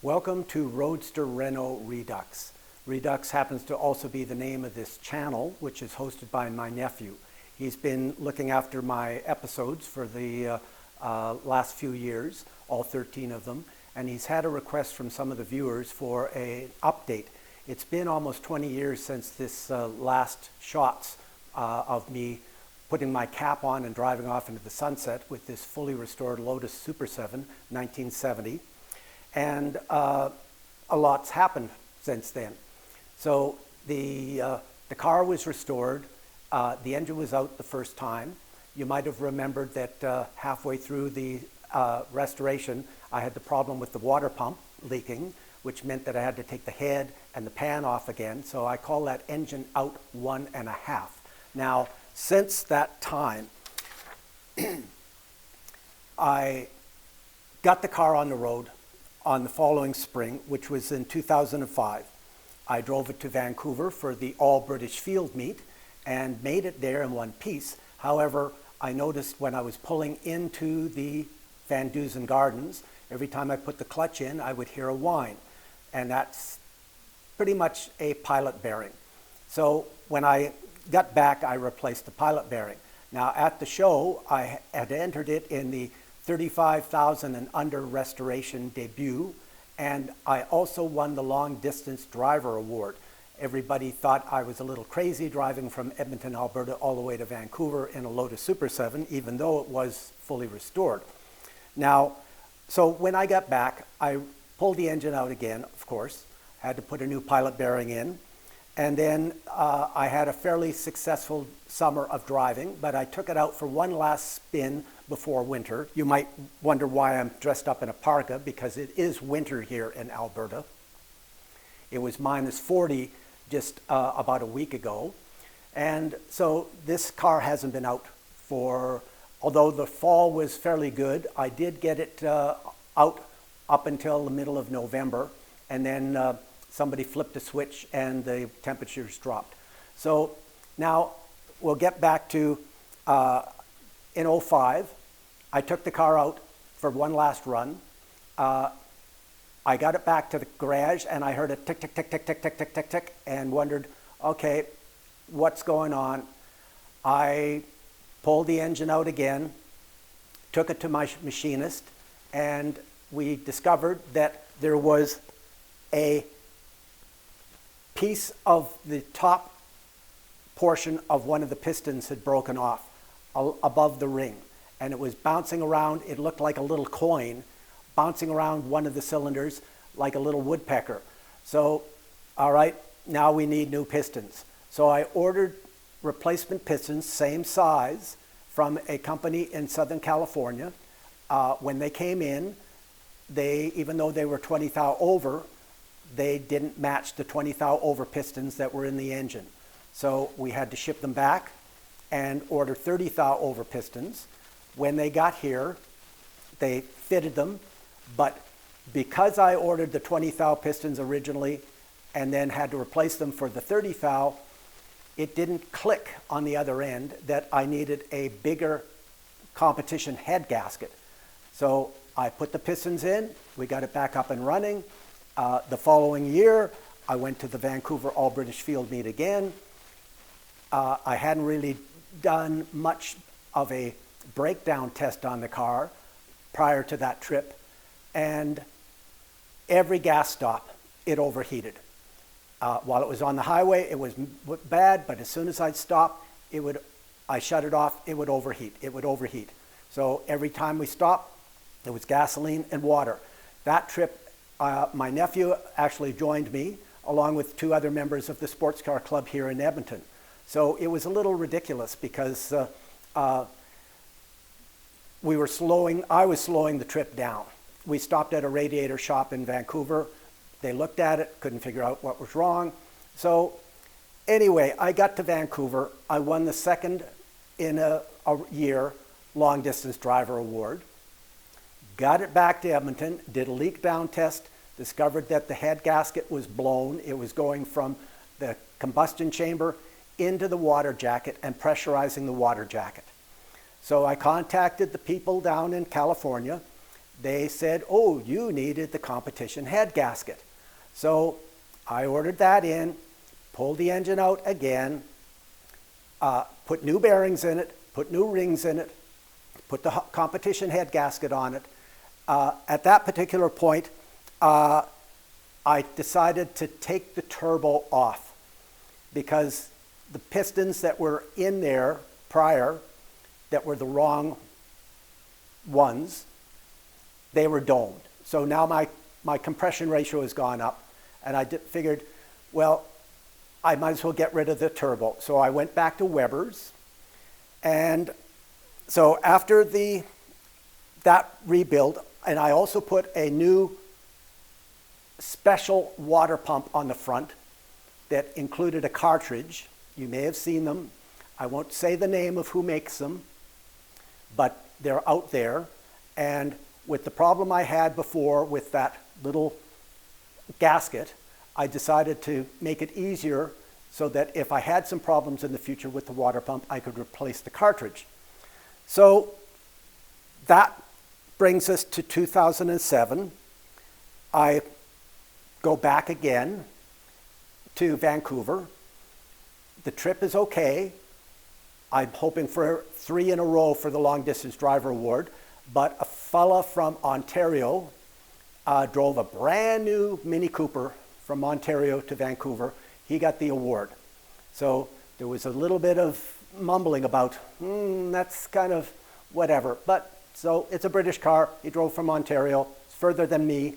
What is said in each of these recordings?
Welcome to Roadster Renault Redux. Redux happens to also be the name of this channel, which is hosted by my nephew. He's been looking after my episodes for the last few years, all 13 of them, and he's had a request from some of the viewers for an update. It's been almost 20 years since this last shots of me putting my cap on and driving off into the sunset with this fully restored Lotus Super 7, 1970. And a lot's happened since then. So the car was restored. The engine was out the first time. You might have remembered that halfway through the restoration, I had the problem with the water pump leaking, which meant that I had to take the head and the pan off again. So I call that engine out 1.5. Now, since that time, I got the car on the road on the following spring, which was in 2005. I drove it to Vancouver for the all-British field meet and made it there in one piece. However, I noticed when I was pulling into the Van Dusen Gardens, every time I put the clutch in, I would hear a whine. And that's pretty much a pilot bearing. So when I got back, I replaced the pilot bearing. Now at the show, I had entered it in the 35,000 and under restoration debut, and I also won the long distance driver award. Everybody thought I was a little crazy driving from Edmonton, Alberta all the way to Vancouver in a Lotus Super 7, even though it was fully restored. Now, so when I got back, I pulled the engine out again, of course, had to put a new pilot bearing in, and then I had a fairly successful summer of driving, but I took it out for one last spin before winter. You might wonder why I'm dressed up in a parka, because it is winter here in Alberta. It was minus 40 just about a week ago. And so this car hasn't been out for, although the fall was fairly good, I did get it out up until the middle of November, and then somebody flipped a switch and the temperatures dropped. So now we'll get back to in '05, I took the car out for one last run. I got it back to the garage and I heard a tick, tick, tick, tick, tick, tick, tick, tick, tick, and wondered, okay, what's going on? I pulled the engine out again, took it to my machinist, and we discovered that there was a piece of the top portion of one of the pistons had broken off above the ring, and it was bouncing around. It looked like a little coin bouncing around one of the cylinders like a little woodpecker. So, all right, now we need new pistons. So I ordered replacement pistons, same size, from a company in Southern California. When they came in, even though they were 20 thou over, they didn't match the 20 thou over pistons that were in the engine. So we had to ship them back and order 30 thou over pistons. When they got here, they fitted them, but because I ordered the 20 thou pistons originally and then had to replace them for the 30 thou, it didn't click on the other end that I needed a bigger competition head gasket. So I put the pistons in, we got it back up and running. The following year, I went to the Vancouver All-British Field Meet again. I hadn't really done much of a breakdown test on the car prior to that trip, and every gas stop, it overheated. While it was on the highway, it was bad, but as soon as I'd stop, I shut it off, it would overheat. So every time we stopped, there was gasoline and water. That trip, my nephew actually joined me, along with two other members of the sports car club here in Edmonton. So it was a little ridiculous because I was slowing the trip down. We stopped at a radiator shop in Vancouver. They looked at it, couldn't figure out what was wrong. So anyway, I got to Vancouver. I won the second in a year long distance driver award. Got it back to Edmonton, did a leak down test, discovered that the head gasket was blown. It was going from the combustion chamber into the water jacket and pressurizing the water jacket. So I contacted the people down in California, they said, oh, you needed the competition head gasket. So I ordered that in, pulled the engine out again, put new bearings in it, put new rings in it, put the competition head gasket on it. At that particular point, I decided to take the turbo off because the pistons that were in there prior, that were the wrong ones, they were domed. So now my compression ratio has gone up, and I figured, well, I might as well get rid of the turbo. So I went back to Weber's, and so after that rebuild, and I also put a new special water pump on the front that included a cartridge. You may have seen them. I won't say the name of who makes them, but they're out there. And with the problem I had before with that little gasket, I decided to make it easier so that if I had some problems in the future with the water pump, I could replace the cartridge. So that brings us to 2007. I go back again to Vancouver. The trip is okay. I'm hoping for 3 in a row for the Long Distance Driver Award, but a fella from Ontario drove a brand new Mini Cooper from Ontario to Vancouver. He got the award. So there was a little bit of mumbling about, that's kind of whatever. But so it's a British car. He drove from Ontario. It's further than me.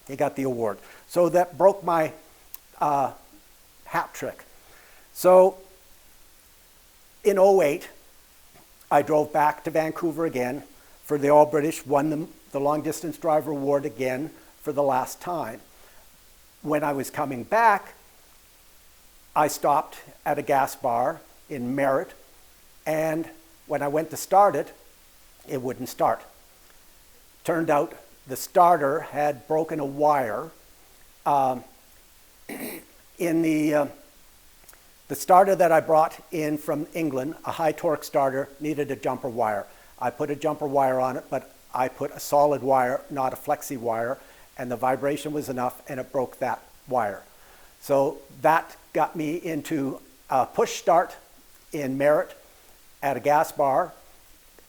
He got the award. So that broke my hat trick. So in 2008, I drove back to Vancouver again for the All British, won the Long Distance Driver Award again for the last time. When I was coming back, I stopped at a gas bar in Merritt, and when I went to start it, it wouldn't start. Turned out the starter had broken a wire. In the starter that I brought in from England, a high torque starter, needed a jumper wire. I put a jumper wire on it, but I put a solid wire, not a flexi wire, and the vibration was enough, and it broke that wire. So that got me into a push start in Merritt at a gas bar.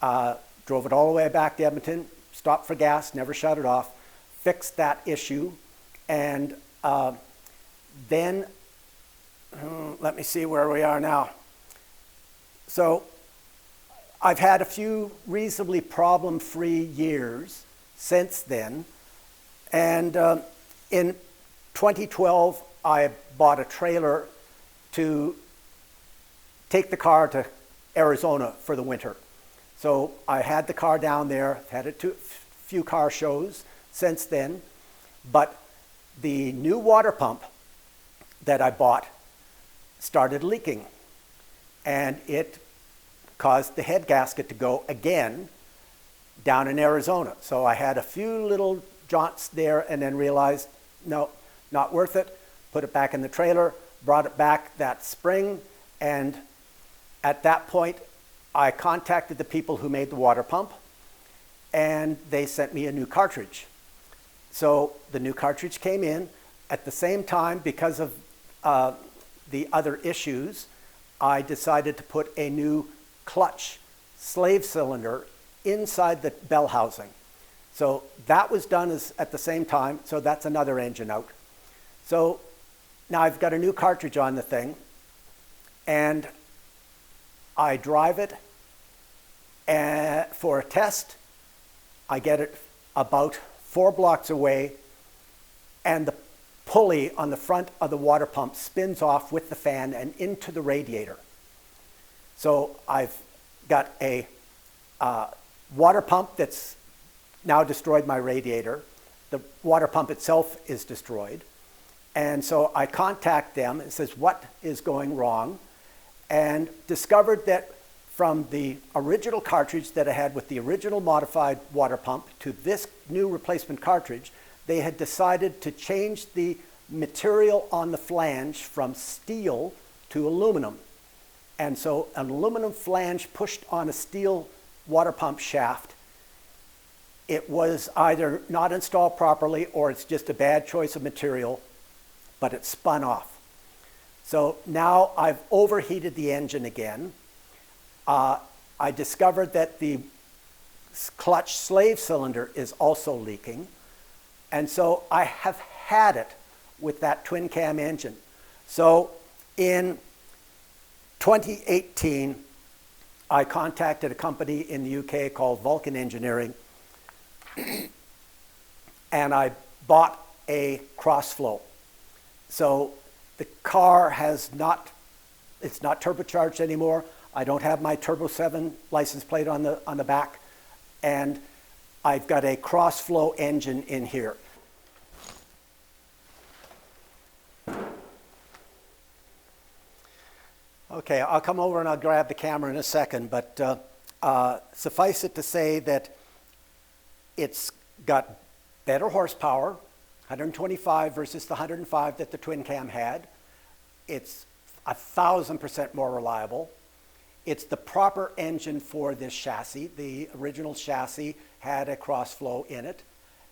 Drove it all the way back to Edmonton, stopped for gas, never shut it off, fixed that issue, and then, let me see where we are now. So I've had a few reasonably problem-free years since then, and in 2012, I bought a trailer to take the car to Arizona for the winter. So I had the car down there, had it to a few car shows since then, but the new water pump that I bought started leaking, and it caused the head gasket to go again down in Arizona. So I had a few little jaunts there and then realized, no, not worth it, put it back in the trailer, brought it back that spring, and at that point, I contacted the people who made the water pump, and they sent me a new cartridge. So the new cartridge came in. At the same time, because of the other issues, I decided to put a new clutch slave cylinder inside the bell housing. So that was done at the same time, so that's another engine out. So now I've got a new cartridge on the thing, and I drive it for a test. I get it about 4 blocks away, and the pulley on the front of the water pump spins off with the fan and into the radiator. So I've got a water pump that's now destroyed my radiator. The water pump itself is destroyed. And so I contact them and says, what is going wrong? And discovered that from the original cartridge that I had with the original modified water pump to this new replacement cartridge, they had decided to change the material on the flange from steel to aluminum. And so an aluminum flange pushed on a steel water pump shaft it was either not installed properly or it's just a bad choice of material, but it spun off. So now I've overheated the engine again. I discovered that the clutch slave cylinder is also leaking. And so I have had it with that twin cam engine. So in 2018, I contacted a company in the UK called Vulcan Engineering, and I bought a cross-flow. So the car it's not turbocharged anymore. I don't have my Turbo 7 license plate on the back, and I've got a cross-flow engine in here. Okay, I'll come over and I'll grab the camera in a second, but suffice it to say that it's got better horsepower, 125 versus the 105 that the twin cam had. It's 1,000% more reliable. It's the proper engine for this chassis. The original chassis had a cross-flow in it,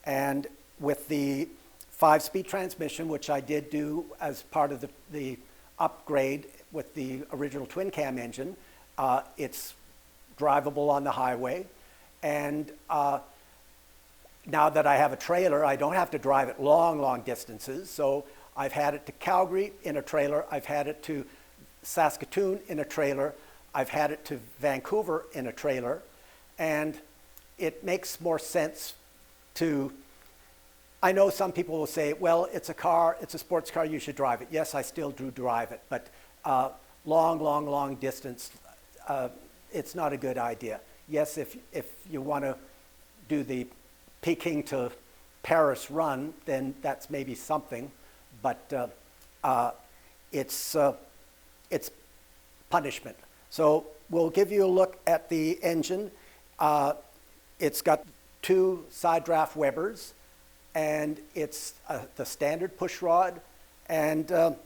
and with the 5-speed transmission, which I did do as part of the upgrade with the original twin cam engine, it's drivable on the highway. And now that I have a trailer, I don't have to drive it long distances. So I've had it to Calgary in a trailer. I've had it to Saskatoon in a trailer. I've had it to Vancouver in a trailer. And it makes more sense to, I know some people will say, well, it's a car, it's a sports car, you should drive it. Yes, I still do drive it, but long distance, it's not a good idea. Yes, if you want to do the Peking to Paris run, then that's maybe something, but it's punishment. So we'll give you a look at the engine. It's got 2 side draft Webers, and it's the standard push rod, and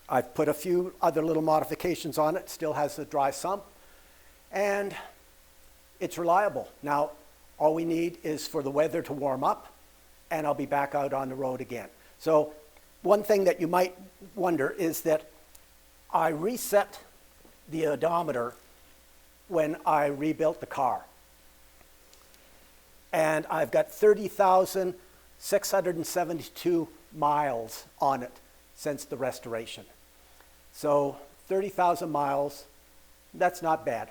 I've put a few other little modifications on it. Still has the dry sump, and it's reliable. Now, all we need is for the weather to warm up, and I'll be back out on the road again. So one thing that you might wonder is that I reset the odometer when I rebuilt the car. And I've got 30,672 miles on it since the restoration. So 30,000 miles, that's not bad.